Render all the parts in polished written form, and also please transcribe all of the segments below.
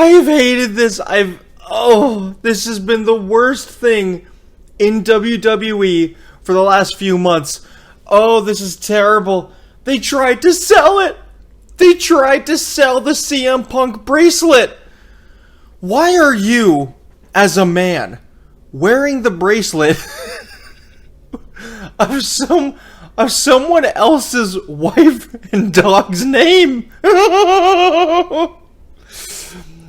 I've hated this. This has been the worst thing in WWE for the last few months. Oh, this is terrible. They tried to sell it. They tried to sell the CM Punk bracelet. Why are you, as a man, wearing the bracelet of someone else's wife and dog's name?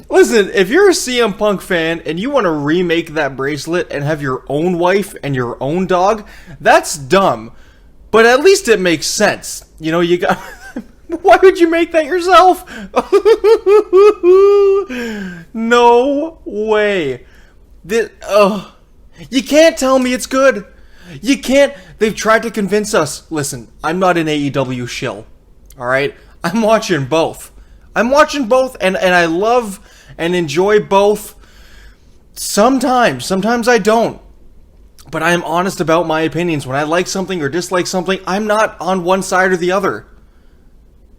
Listen, if you're a CM Punk fan and you want to remake that bracelet and have your own wife and your own dog, that's dumb. But at least it makes sense. You know, you got... Why would you make that yourself? No way. You can't tell me it's good. You can't. They've tried to convince us. Listen, I'm not an AEW shill. Alright? I'm watching both. And I love and enjoy both. Sometimes I don't. But I am honest about my opinions. When I like something or dislike something, I'm not on one side or the other.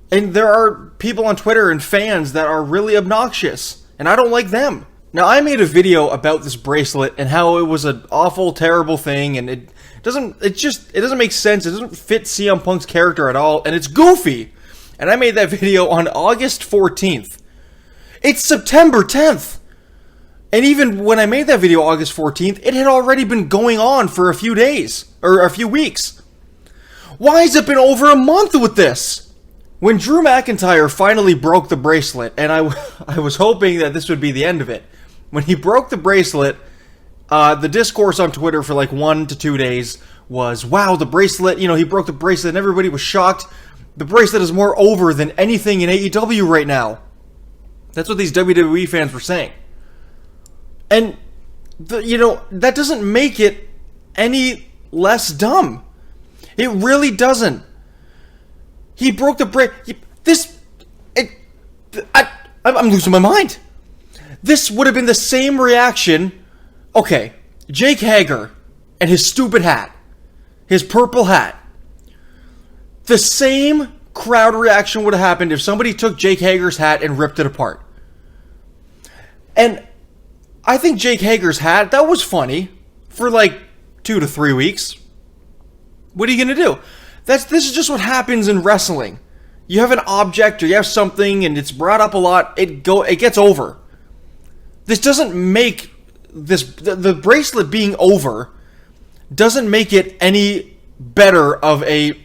And there are people on Twitter and fans that are really obnoxious, and I don't like them. Now, I made a video about this bracelet and how it was an awful, terrible thing, and it doesn't make sense. It doesn't fit CM Punk's character at all, and it's goofy. And I made that video on August 14th. It's September 10th. And even when I made that video August 14th, it had already been going on for a few days, or a few weeks. Why has it been over a month with this? When Drew McIntyre finally broke the bracelet, and I was hoping that this would be the end of it, when he broke the bracelet, the discourse on Twitter for like 1 to 2 days was, wow, the bracelet, he broke the bracelet, and everybody was shocked. The bracelet is more over than anything in AEW right now. That's what these WWE fans were saying. And, that doesn't make it any less dumb. It really doesn't. He broke the I'm losing my mind. This would have been the same reaction. Okay, Jake Hager and his stupid hat. His purple hat. The same crowd reaction would have happened if somebody took Jake Hager's hat and ripped it apart. And I think Jake Hager's hat, that was funny for like 2 to 3 weeks. What are you going to do? This is just what happens in wrestling. You have an object or you have something and it's brought up a lot, it gets over. This doesn't make the bracelet being over doesn't make it any better of a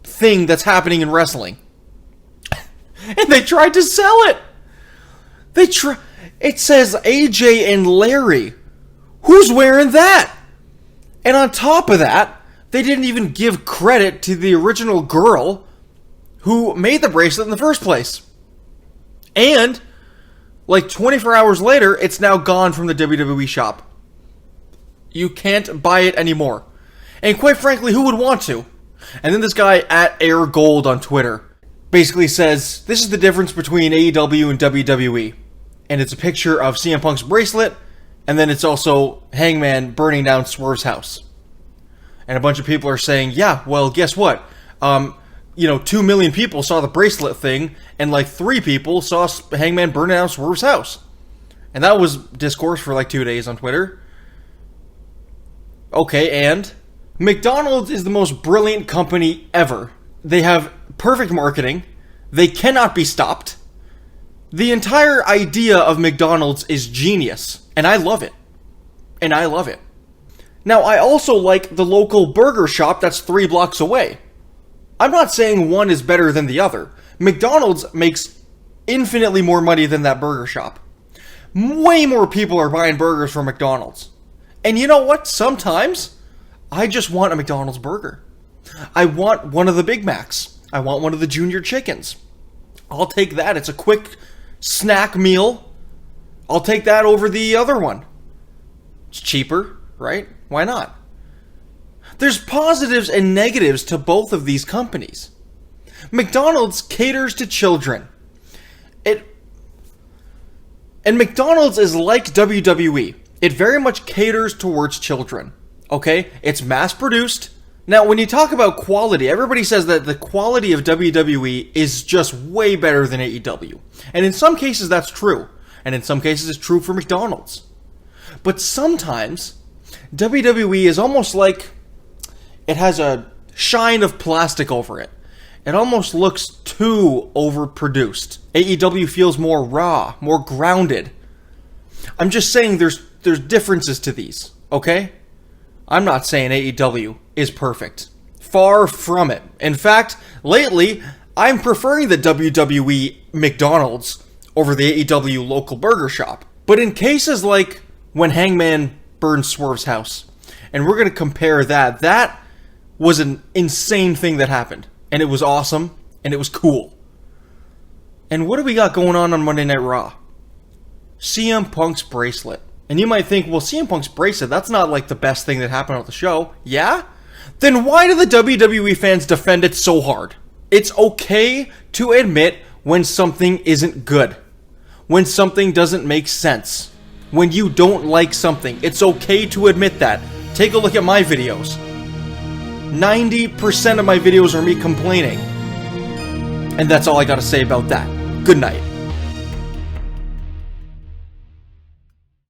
thing that's happening in wrestling. And they tried to sell it. It says AJ and Larry. Who's wearing that? And on top of that, they didn't even give credit to the original girl who made the bracelet in the first place. And, like 24 hours later, it's now gone from the WWE shop. You can't buy it anymore. And quite frankly, who would want to? And then this guy at Air Gold on Twitter basically says, this is the difference between AEW and WWE. And it's a picture of CM Punk's bracelet, and then it's also Hangman burning down Swerve's house. And a bunch of people are saying, yeah, well, guess what? 2 million people saw the bracelet thing, and like 3 people saw Hangman burning down Swerve's house. And that was discourse for like 2 days on Twitter. Okay, and McDonald's is the most brilliant company ever. They have perfect marketing. They cannot be stopped. The entire idea of McDonald's is genius, and I love it. Now, I also like the local burger shop that's 3 blocks away. I'm not saying one is better than the other. McDonald's makes infinitely more money than that burger shop. Way more people are buying burgers from McDonald's. And you know what? Sometimes, I just want a McDonald's burger. I want one of the Big Macs. I want one of the Junior Chickens. I'll take that. It's a quick snack meal. I'll take that over the other one. It's cheaper, right? Why not? There's positives and negatives to both of these companies. McDonald's caters to children. And McDonald's is like WWE. It very much caters towards children. Okay? It's mass-produced. Now, when you talk about quality, everybody says that the quality of WWE is just way better than AEW. And in some cases, that's true. And in some cases, it's true for McDonald's. But sometimes, WWE is almost like it has a shine of plastic over it. It almost looks too overproduced. AEW feels more raw, more grounded. I'm just saying there's differences to these, okay? I'm not saying AEW is perfect. Far from it. In fact, lately, I'm preferring the WWE McDonald's over the AEW local burger shop. But in cases like when Hangman burned Swerve's house, and we're going to compare that was an insane thing that happened. And it was awesome, and it was cool. And what do we got going on Monday Night Raw? CM Punk's bracelet. And you might think, well, CM Punk's bracelet, that's not like the best thing that happened on the show. Yeah? Then why do the WWE fans defend it so hard? It's okay to admit when something isn't good. When something doesn't make sense. When you don't like something. It's okay to admit that. Take a look at my videos. 90% of my videos are me complaining. And that's all I gotta say about that. Good night.